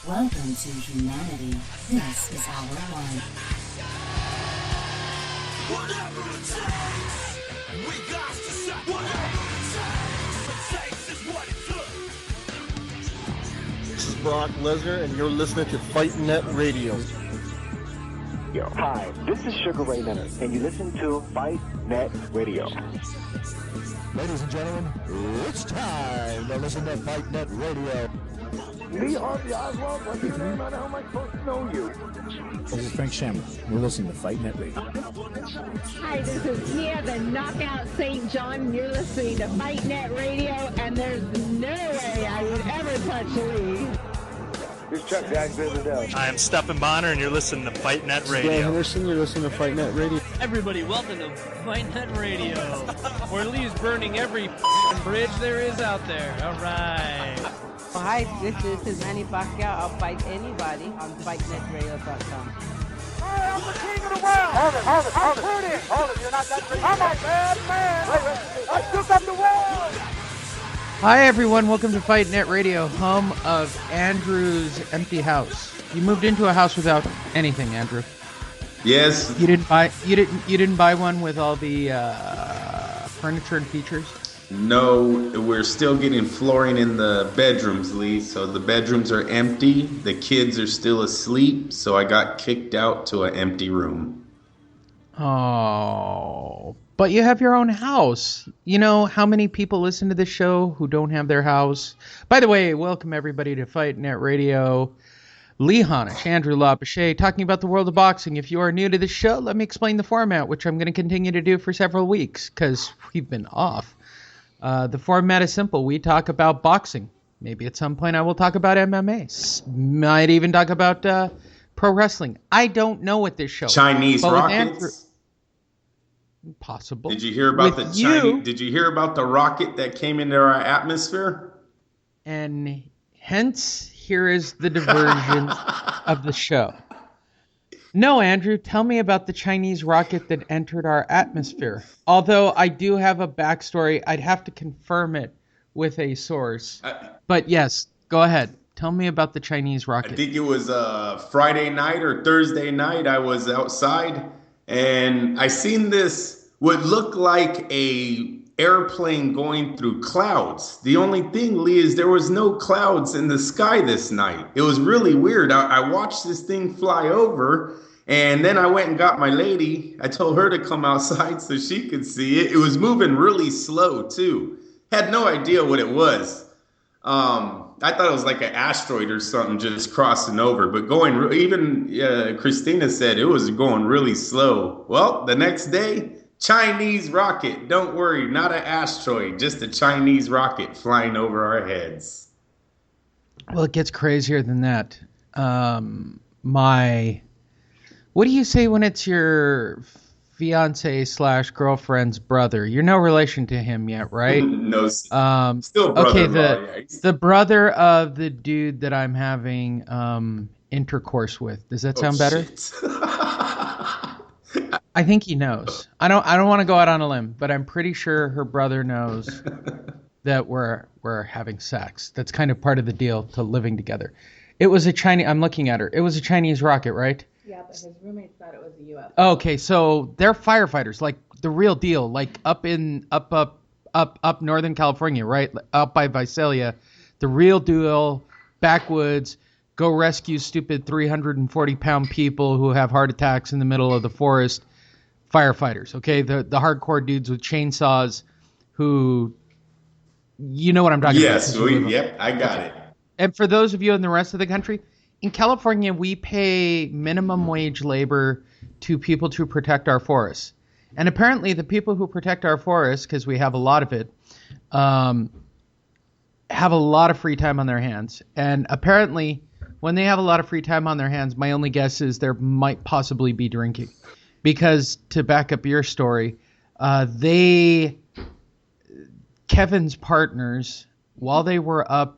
Welcome to humanity. This is our one. Whatever it takes, we got to say whatever it takes is what it took. This is Brock Lesnar, and you're listening to Fight Net Radio. Yo, hi, this is Sugar Ray Leonard, and you listen to Fight Net Radio. Ladies and gentlemen, it's time to listen to Fight Net Radio. Lee Harvey Oswald, what's your name? I know how am I supposed to know you? This is Frank Shamrock. You're listening to Fight Net Radio. Hi, this is Nia, the Knockout St. John. You're listening to Fight Net Radio, and there's no way I would ever touch Lee. This is Chuck Jackson. I am Stephen Bonner, and you're listening to Fight Net Radio. Dan Henderson, you're listening to Fight Net Radio. Everybody, welcome to Fight Net Radio, where Lee's burning every bridge there is out there. All right. Hi, this is Manny Pacquiao. I'll fight anybody on FightNetRadio.com. Hey, I'm the king of the world! Hold it, you're not that crazy. I'm a bad man! I took up the world! Hi everyone, welcome to Fight Net Radio, home of Andrew's empty house. You moved into a house without anything, Andrew. Yes. You didn't buy one with all the furniture and features? No, we're still getting flooring in the bedrooms, Lee. So the bedrooms are empty. The kids are still asleep. So I got kicked out to an empty room. Oh, but you have your own house. You know how many people listen to this show who don't have their house? By the way, welcome everybody to Fight Net Radio. Lee Honish, Andrew LaPache, talking about the world of boxing. If you are new to the show, let me explain the format, which I'm going to continue to do for several weeks because we've been off. The format is simple. We talk about boxing. Maybe at some point I will talk about MMA. Might even talk about pro wrestling. I don't know what this show Chinese is. rockets? Possible. Did you hear about with the Chinese? Did you hear about the rocket that came into our atmosphere? And hence, here is the diversion of the show. No, Andrew, tell me about the Chinese rocket that entered our atmosphere. Although I do have a backstory, I'd have to confirm it with a source. But yes, go ahead. Tell me about the Chinese rocket. I think it was Friday night or Thursday night. I was outside and I seen this, what looked like a airplane going through clouds. The only thing, Lee, is there was no clouds in the sky this night. It was really weird. I watched this thing fly over, and then I went and got my lady. I told her to come outside so she could see it. It was moving really slow, too. Had no idea what it was. I thought it was like an asteroid or something just crossing over. But going, even Christina said it was going really slow. Well, the next day, Chinese rocket. Don't worry, not an asteroid, just a Chinese rocket flying over our heads. Well, it gets crazier than that. What do you say when it's your fiance/girlfriend's brother? You're no relation to him yet, right? No, still brother. Okay, the brother of the dude that I'm having intercourse with. Does that sound better? I think he knows. I don't want to go out on a limb, but I'm pretty sure her brother knows that we're having sex. That's kind of part of the deal to living together. It was a Chinese. I'm looking at her. It was a Chinese rocket, right? Yeah, but his roommates thought it was a UFO. Okay, so they're firefighters, like the real deal, like up Northern California, right? Up by Visalia, the real deal, backwoods. Go rescue stupid 340-pound people who have heart attacks in the middle of the forest. Firefighters, okay? The hardcore dudes with chainsaws who, you know what I'm talking about. Yes, yep, I got it. And for those of you in the rest of the country, in California, we pay minimum wage labor to people to protect our forests. And apparently the people who protect our forests, because we have a lot of it, have a lot of free time on their hands. And apparently, when they have a lot of free time on their hands, my only guess is there might possibly be drinking. Because to back up your story, Kevin's partners, while they were out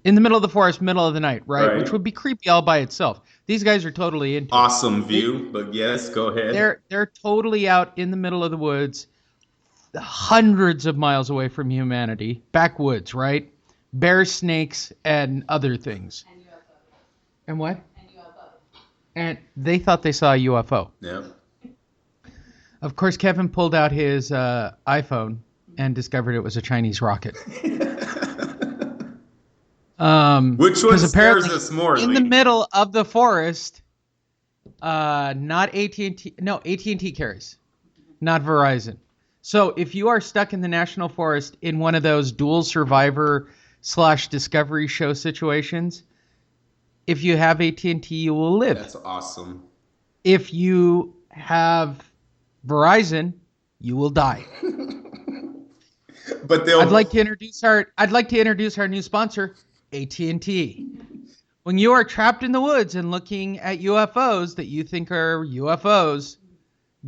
in the middle of the forest, middle of the night, right? Which would be creepy all by itself. These guys are totally into awesome view, but yes, go ahead. They're totally out in the middle of the woods, hundreds of miles away from humanity, backwoods, right? Bears, snakes, and other things. And And what? And they thought they saw a UFO. Yeah. Of course, Kevin pulled out his iPhone and discovered it was a Chinese rocket. Which one scares us more? In the middle of the forest, not AT&T. No, AT&T carries, not Verizon. So if you are stuck in the national forest in one of those dual survivor / discovery show situations, if you have AT&T, you will live. That's awesome. If you have Verizon, you will die. But I'd like to introduce our new sponsor, AT&T. When you are trapped in the woods and looking at UFOs that you think are UFOs,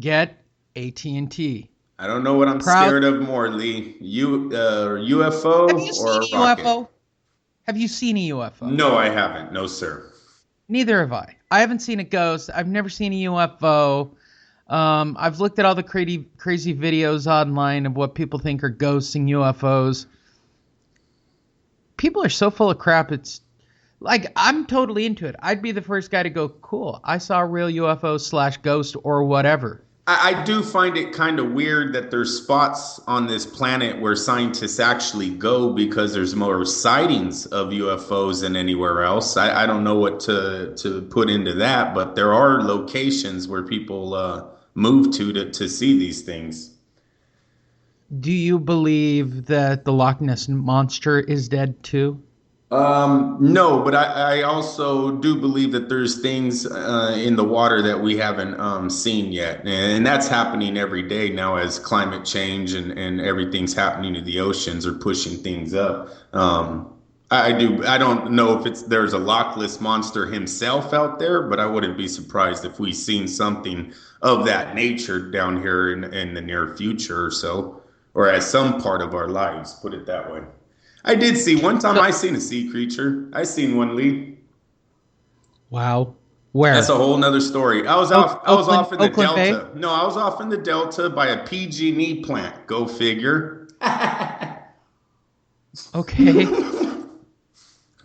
get AT&T. I don't know what I'm scared of more, Lee. UFO or a rocket? UFO? Have you seen a UFO? No, I haven't. No, sir. Neither have I. I haven't seen a ghost. I've never seen a UFO. I've looked at all the crazy videos online of what people think are ghosts and UFOs. People are so full of crap. It's like, I'm totally into it. I'd be the first guy to go, cool, I saw a real UFO / ghost or whatever. I do find it kind of weird that there's spots on this planet where scientists actually go because there's more sightings of UFOs than anywhere else. I don't know what to put into that, but there are locations where people move to see these things. Do you believe that the Loch Ness Monster is dead too? No, but I also do believe that there's things in the water that we haven't seen yet. And that's happening every day now as climate change and everything's happening to the oceans or pushing things up. I don't know if there's a Loch Ness Monster himself out there, but I wouldn't be surprised if we've seen something of that nature down here in the near future or so, or at some part of our lives, put it that way. I did see one time. I seen a sea creature. I seen one, Lee. Wow, where? That's a whole nother story. I was off in the Oakland Delta. Bay? No, I was off in the Delta by a PG&E plant. Go figure. Okay.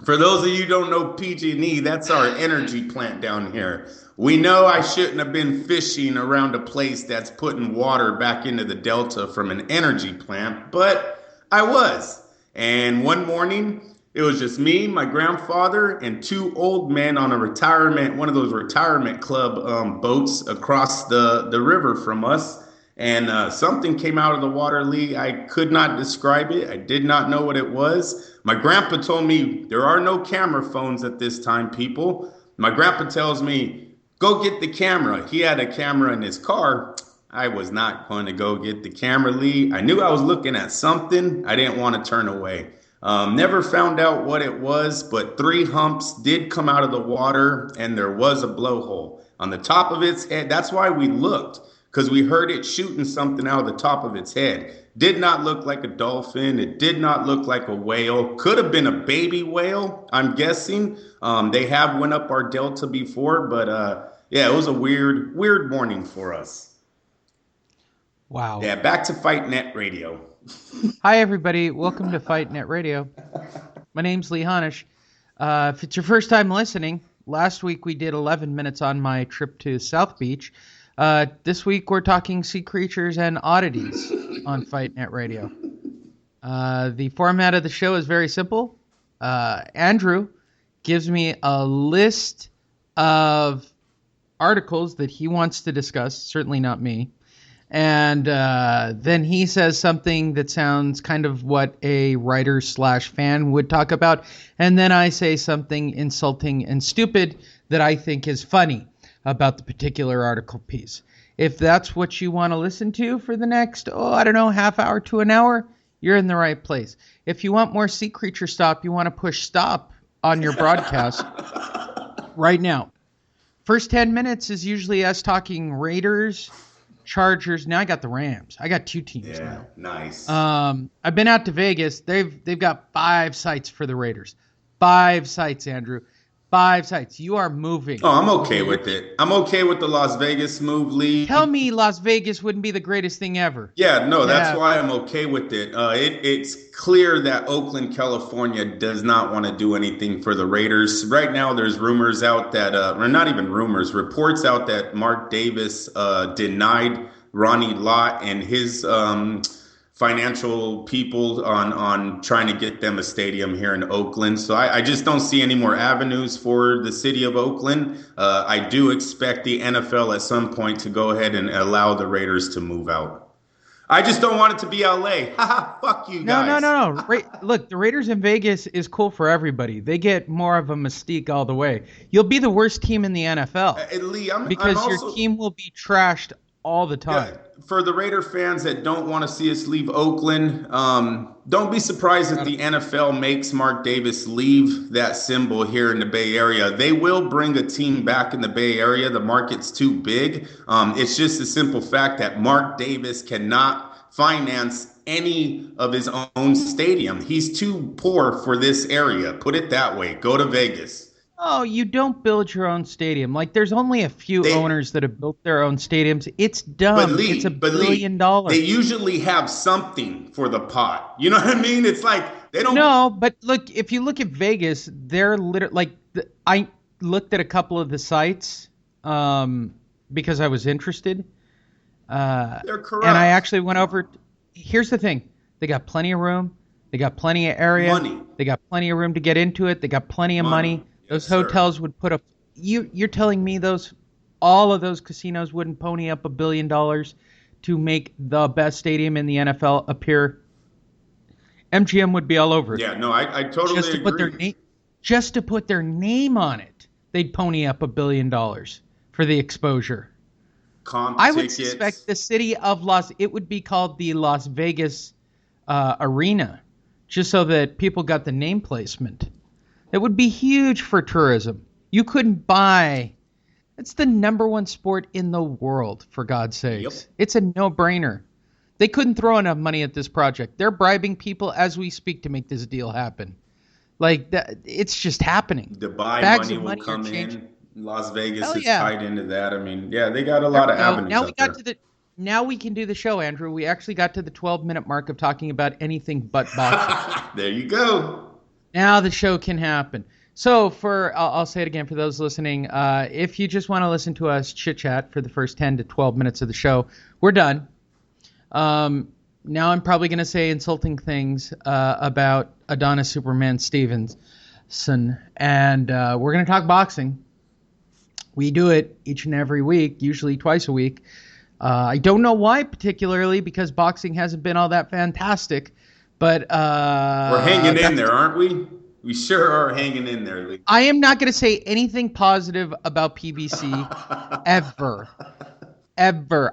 For those of you who don't know PG&E, that's our energy plant down here. We know I shouldn't have been fishing around a place that's putting water back into the Delta from an energy plant, but I was. And one morning, it was just me, my grandfather, and two old men on one of those retirement club boats across the river from us. And something came out of the water, Lee. I could not describe it. I did not know what it was. My grandpa told me there are no camera phones at this time, people. My grandpa tells me, go get the camera. He had a camera in his car. I was not going to go get the camera, Lee. I knew I was looking at something. I didn't want to turn away. Never found out what it was, but 3 humps did come out of the water, and there was a blowhole on the top of its head. That's why we looked, because we heard it shooting something out of the top of its head. Did not look like a dolphin. It did not look like a whale. Could have been a baby whale, I'm guessing. They have went up our Delta before, but yeah, it was a weird morning for us. Wow. Yeah, back to Fight Net Radio. Hi, everybody. Welcome to Fight Net Radio. My name's Lee Honish. If it's your first time listening, last week we did 11 minutes on my trip to South Beach. This week we're talking sea creatures and oddities on Fight Net Radio. The format of the show is very simple. Andrew gives me a list of articles that he wants to discuss, certainly not me. And then he says something that sounds kind of what a writer / fan would talk about. And then I say something insulting and stupid that I think is funny about the particular article piece. If that's what you want to listen to for the next, half hour to an hour, you're in the right place. If you want more sea creature stop, you want to push stop on your broadcast right now. First 10 minutes is usually us talking Raiders, Chargers. Now I got the Rams. I got 2 teams now. Nice. I've been out to Vegas. They've got 5 sites for the Raiders. 5 sites, Andrew. 5 sites. You are moving. Oh, I'm okay with it. I'm okay with the Las Vegas move, Lee. Tell me Las Vegas wouldn't be the greatest thing ever. Yeah, no, that's why I'm okay with it. It's clear that Oakland, California does not want to do anything for the Raiders. Right now, there's rumors out that, or not even rumors, reports out that Mark Davis denied Ronnie Lott and his financial people on trying to get them a stadium here in Oakland. So I just don't see any more avenues for the city of Oakland. I do expect the NFL at some point to go ahead and allow the Raiders to move out. I just don't want it to be LA. Fuck you guys. No. Look, the Raiders in Vegas is cool for everybody. They get more of a mystique all the way. You'll be the worst team in the NFL. Lee, because your team will be trashed all the time. Yeah, for the Raider fans that don't want to see us leave Oakland, don't be surprised if the NFL makes Mark Davis leave that symbol here in the Bay Area. They will bring a team back in the Bay Area. The market's too big. It's just a simple fact that Mark Davis cannot finance any of his own stadium. He's too poor for this area. Put it that way. Go to Vegas. Oh, you don't build your own stadium. Like, there's only a few owners that have built their own stadiums. It's dumb. It's $1 billion. They usually have something for the pot. You know what I mean? It's like they don't. No, but look, if you look at Vegas, they're literally like I looked at a couple of the sites because I was interested. They're correct. And I actually went over. Here's the thing: they got plenty of room. They got plenty of area. Money. They got plenty of room to get into it. They got plenty of money. Those hotels would put up. You're telling me all of those casinos wouldn't pony up $1 billion to make the best stadium in the NFL appear? MGM would be all over it. Yeah, no, I totally agree. Just to put their name on it, they'd pony up $1 billion for the exposure. I would suspect the city of it would be called the Las Vegas Arena, just so that people got the name placement. It would be huge for tourism. You couldn't buy. It's the #1 sport in the world, for God's sakes. Yep. It's a no-brainer. They couldn't throw enough money at this project. They're bribing people as we speak to make this deal happen. Like, it's just happening. Dubai money will come in. Las Vegas is tied into that. I mean, yeah, they got a lot of avenues Now we can do the show, Andrew. We actually got to the 12-minute mark of talking about anything but boxing. There you go. Now the show can happen. So I'll say it again for those listening. If you just want to listen to us chit-chat for the first 10 to 12 minutes of the show, we're done. Now I'm probably going to say insulting things about Adonis Superman Stevenson, and we're going to talk boxing. We do it each and every week, usually twice a week. I don't know why particularly, because boxing hasn't been all that fantastic. But we're hanging in there, aren't we? We sure are hanging in there, Lee. I am not going to say anything positive about PBC ever.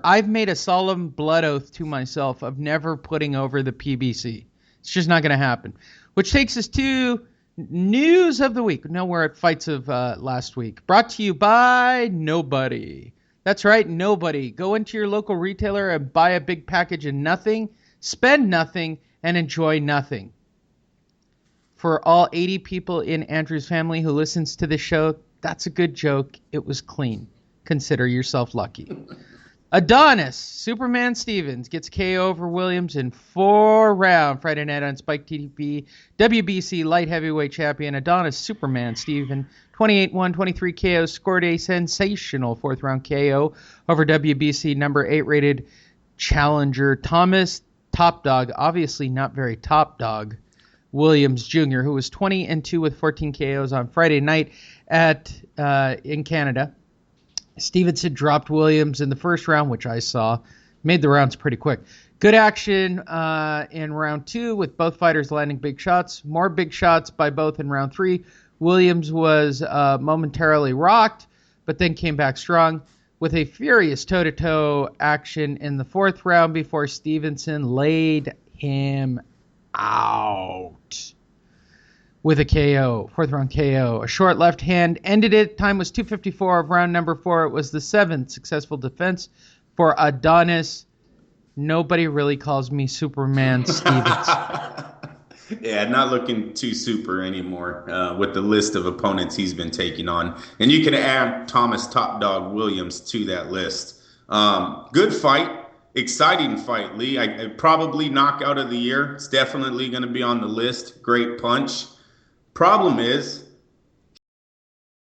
I've made a solemn blood oath to myself of never putting over the PBC. It's just not going to happen. Which takes us to news of the week. No, we're at fights of last week. Brought to you by nobody. That's right, nobody. Go into your local retailer and buy a big package of nothing, spend nothing, and enjoy nothing. For all 80 people in Andrew's family who listens to this show, that's a good joke. It was clean. Consider yourself lucky. Adonis Superman Stevens gets KO over Williams in 4-round Friday night on Spike TV. WBC light heavyweight champion Adonis Superman Steven, 28-1, 23 KO, scored a sensational 4th-round KO over WBC number 8 rated challenger Thomas Top Dog, obviously not very top dog, Williams Jr., who was 20-2 with 14 KOs on Friday night in Canada. Stevenson dropped Williams in the first round, which I saw. Made the rounds pretty quick. Good action in round 2 with both fighters landing big shots. More big shots by both in round 3. Williams was momentarily rocked, but then came back strong with a furious toe-to-toe action in the 4th round before Stevenson laid him out with a KO, 4th-round KO. A short left hand ended it. Time was 2:54 of round number 4. It was the 7th successful defense for Adonis. Nobody really calls me Superman Stevens. Yeah, not looking too super anymore with the list of opponents he's been taking on. And you can add Thomas Top Dog Williams to that list. Good fight. Exciting fight, Lee. I probably knockout of the year. It's definitely going to be on the list. Great punch. Problem is,